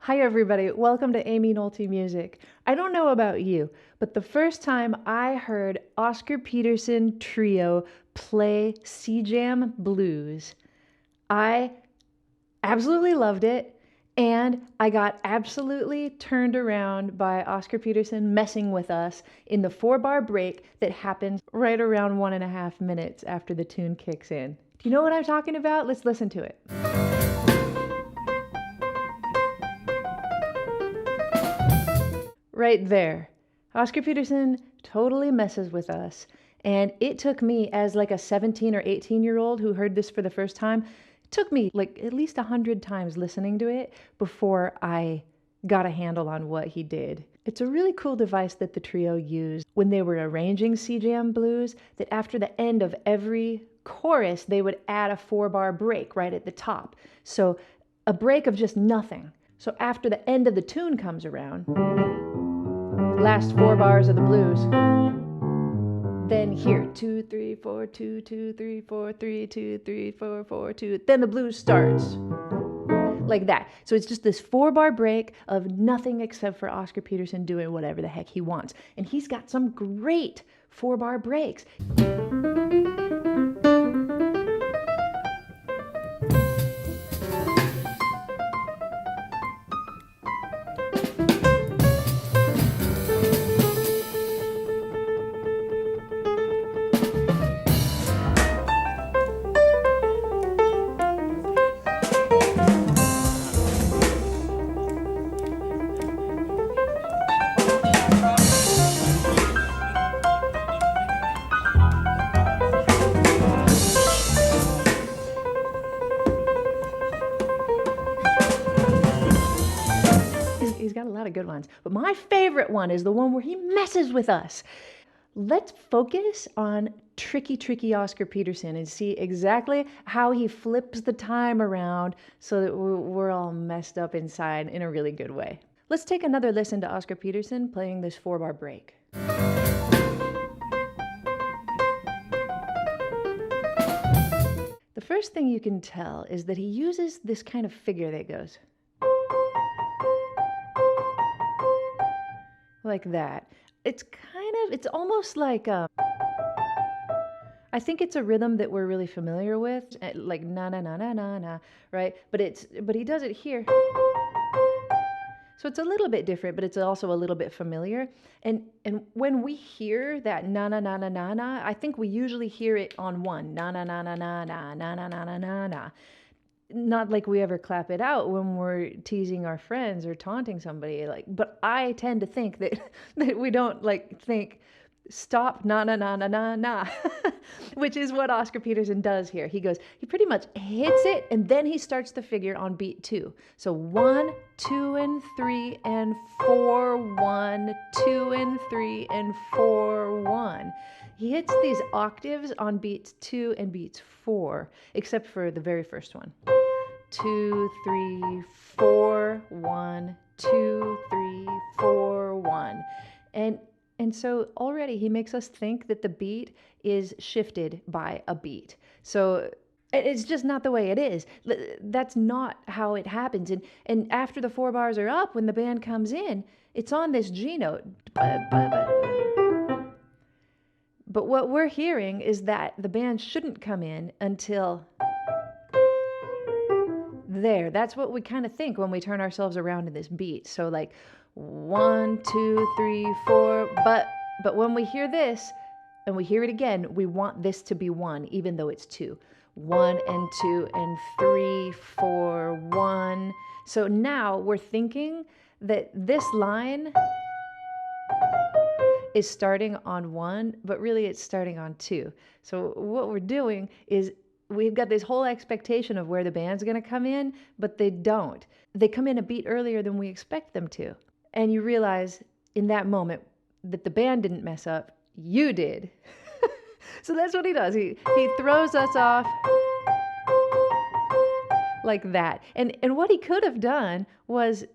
Hi everybody, welcome to Aimee Nolte Music. I don't know about you, but the first time I heard Oscar Peterson Trio play C-Jam Blues, I absolutely loved it, and I got absolutely turned around by Oscar Peterson messing with us in the 4-bar break that happens right around 1.5 minutes after the tune kicks in. Do you know what I'm talking about? Let's listen to it. Right there. Oscar Peterson totally messes with us. And it took me, as like a 17 or 18-year-old who heard this for the first time, it took me like at least 100 times listening to it before I got a handle on what he did. It's a really cool device that the trio used when they were arranging C-Jam blues, that after the end of every chorus, they would add a 4-bar break right at the top. So a break of just nothing. So after the end of the tune comes around, last 4 bars of the blues, then here 2 3 4 2 2 3 4 3 2 3 4 4 2, then the blues starts like that. So it's just this 4-bar break of nothing except for Oscar Peterson doing whatever the heck he wants, and he's got some great 4-bar breaks. He's got a lot of good ones, but my favorite one is the one where he messes with us. Let's focus on tricky Oscar Peterson and see exactly how he flips the time around so that we're all messed up inside in a really good way. Let's take another listen to Oscar Peterson playing this 4-bar break. The first thing you can tell is that he uses this kind of figure that goes like that. It's almost like I think it's a rhythm that we're really familiar with, like na na na na na na, right? But he does it here. So it's a little bit different, but it's also a little bit familiar. And when we hear that na na na na na na, I think we usually hear it on one. Na na na na na na na na na na na na. Not like we ever clap it out when we're teasing our friends or taunting somebody, but I tend to think that we don't think stop na na na na na na which is what Oscar Peterson does here. He pretty much hits it, and then he starts the figure on beat 2. So 1 2 and 3 and 4 1 2 and 3 and 4 1. He hits these octaves on beats 2 and beats 4, except for the very first one. 2 3 4 1 2 3 4 1. And so already he makes us think that the beat is shifted by a beat. So it's just not the way it is. That's not how it happens. And after the 4 bars are up, when the band comes in, it's on this G note. But what we're hearing is that the band shouldn't come in until there. That's what we kind of think when we turn ourselves around in this beat. So like 1 2 3 4, but when we hear this and we hear it again, we want this to be 1, even though it's 2. 1 and 2 and 3 4 1. So now we're thinking that this line is starting on 1, but really it's starting on 2. So what we're doing is we've got this whole expectation of where the band's going to come in, but they don't. They come in a beat earlier than we expect them to. And you realize in that moment that the band didn't mess up, you did. So that's what he does. He throws us off like that. And what he could have done was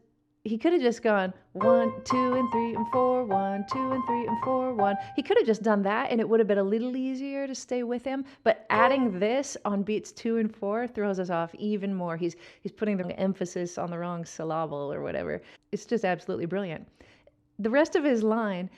he could have just gone 1, 2, and 3, and 4, 1, 2, and 3, and 4, 1. He could have just done that and it would have been a little easier to stay with him. But adding this on beats 2 and 4 throws us off even more. He's putting the emphasis on the wrong syllable or whatever. It's just absolutely brilliant. The rest of his line,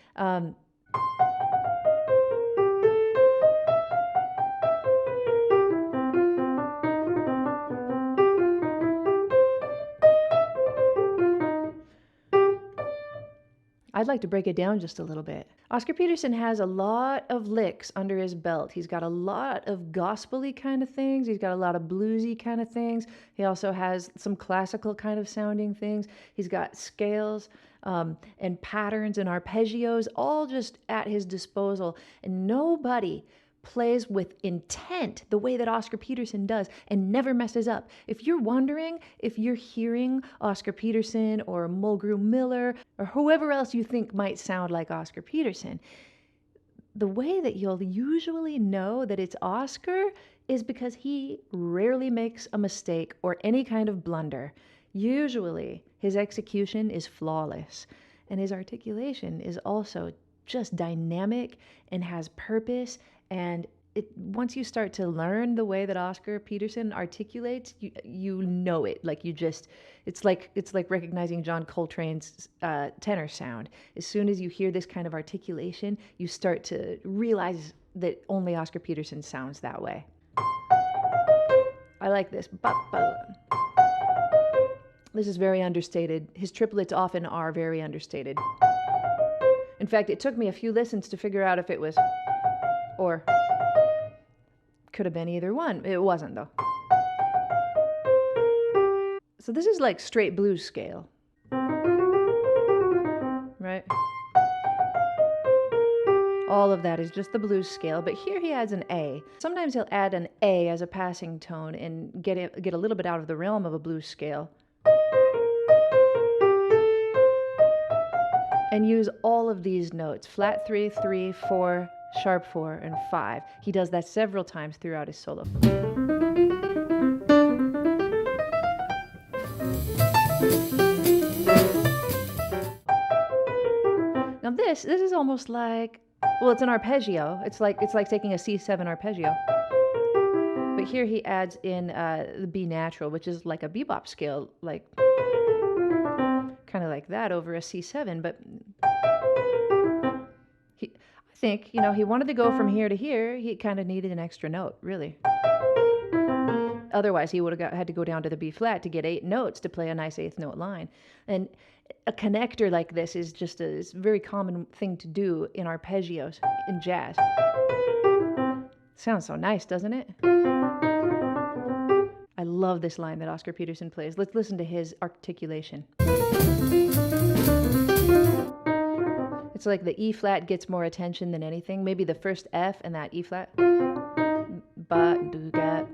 I'd like to break it down just a little bit. Oscar Peterson has a lot of licks under his belt. He's got a lot of gospel-y kind of things. He's got a lot of bluesy kind of things. He also has some classical kind of sounding things. He's got scales and patterns and arpeggios all just at his disposal. And nobody plays with intent the way that Oscar Peterson does and never messes up. If you're wondering if you're hearing Oscar Peterson or Mulgrew Miller or whoever else you think might sound like Oscar Peterson, the way that you'll usually know that it's Oscar is because he rarely makes a mistake or any kind of blunder. Usually his execution is flawless and his articulation is also just dynamic and has purpose. And once you start to learn the way that Oscar Peterson articulates, you know it. Like it's like recognizing John Coltrane's tenor sound. As soon as you hear this kind of articulation, you start to realize that only Oscar Peterson sounds that way. I like this. This is very understated. His triplets often are very understated. In fact, it took me a few listens to figure out if it was or could have been either one. It wasn't, though. So this is like straight blues scale, right? All of that is just the blues scale, but here he adds an A. Sometimes he'll add an A as a passing tone and get a little bit out of the realm of a blues scale. And use all of these notes, flat 3, 3, 4, sharp 4, and 5. He does that several times throughout his solo. Now this is almost like, well, it's an arpeggio. It's like taking a C7 arpeggio. But here he adds in the B natural, which is like a bebop scale, like kind of like that over a C7, but I think, he wanted to go from here to here. He kind of needed an extra note, really. Otherwise, he would have had to go down to the B flat to get 8 notes to play a nice 8th note line. And a connector like this is just a very common thing to do in arpeggios in jazz. Sounds so nice, doesn't it? I love this line that Oscar Peterson plays. Let's listen to his articulation. It's like the E flat gets more attention than anything. Maybe the first F and that E flat. But do get.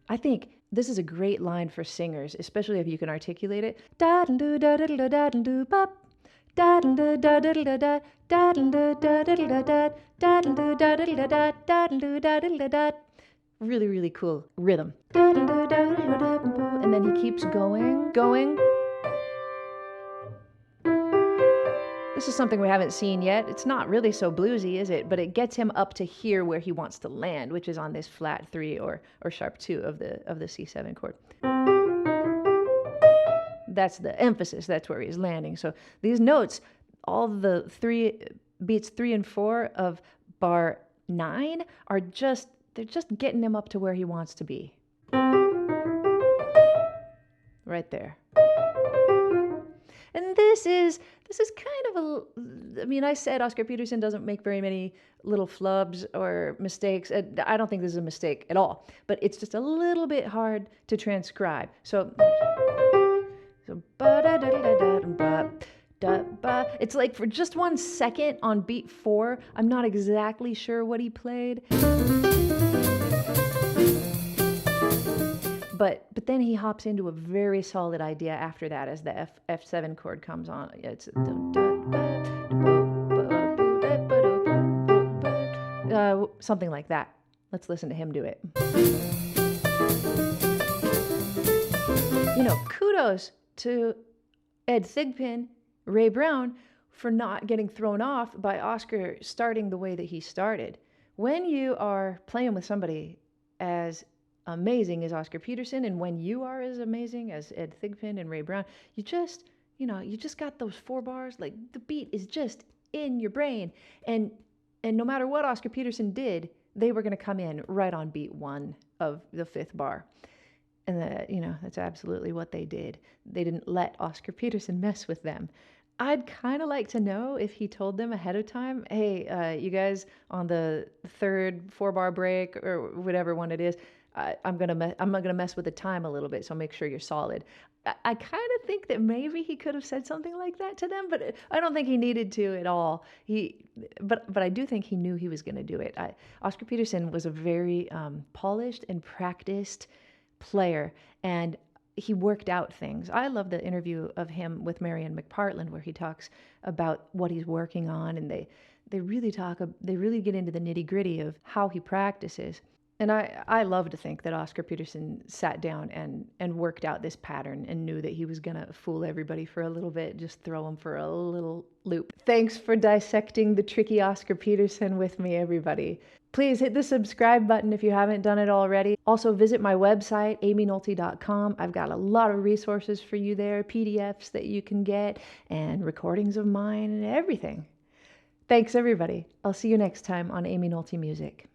I think this is a great line for singers, especially if you can articulate it. Da do da da da da do bop. Da da da da da da da da da da da da da da da da da. Really, really cool rhythm. And then he keeps going. This is something we haven't seen yet. It's not really so bluesy, is it? But it gets him up to here where he wants to land, which is on this flat 3 or sharp 2 of the C7 chord. That's the emphasis. That's where he's landing. So these notes, all the beats 3 and 4 of bar 9 are they're just getting him up to where he wants to be. Right there. And this is kind of I said Oscar Peterson doesn't make very many little flubs or mistakes. I don't think this is a mistake at all, but it's just a little bit hard to transcribe. So it's like for just 1 second on beat 4, I'm not exactly sure what he played. But then he hops into a very solid idea after that as the F7 chord comes on. It's something like that. Let's listen to him do it. Kudos to Ed Thigpen, Ray Brown, for not getting thrown off by Oscar starting the way that he started. When you are playing with somebody as amazing as Oscar Peterson, and when you are as amazing as Ed Thigpen and Ray Brown, you just got those 4 bars, like the beat is just in your brain. And no matter what Oscar Peterson did, they were going to come in right on beat 1 of the 5th bar. And that's absolutely what they did. They didn't let Oscar Peterson mess with them. I'd kind of like to know if he told them ahead of time, hey, you guys, on the 3rd 4-bar break or whatever one it is, I'm gonna mess with the time a little bit, so make sure you're solid. I kind of think that maybe he could have said something like that to them, but I don't think he needed to at all. But I do think he knew he was going to do it. Oscar Peterson was a very polished and practiced player, and he worked out things. I love the interview of him with Marianne McPartland where he talks about what he's working on, and they really get into the nitty-gritty of how he practices. And I love to think that Oscar Peterson sat down and worked out this pattern and knew that he was going to fool everybody for a little bit, just throw them for a little loop. Thanks for dissecting the tricky Oscar Peterson with me, everybody. Please hit the subscribe button if you haven't done it already. Also visit my website, aimeenolte.com. I've got a lot of resources for you there, PDFs that you can get, and recordings of mine and everything. Thanks, everybody. I'll see you next time on Aimee Nolte Music.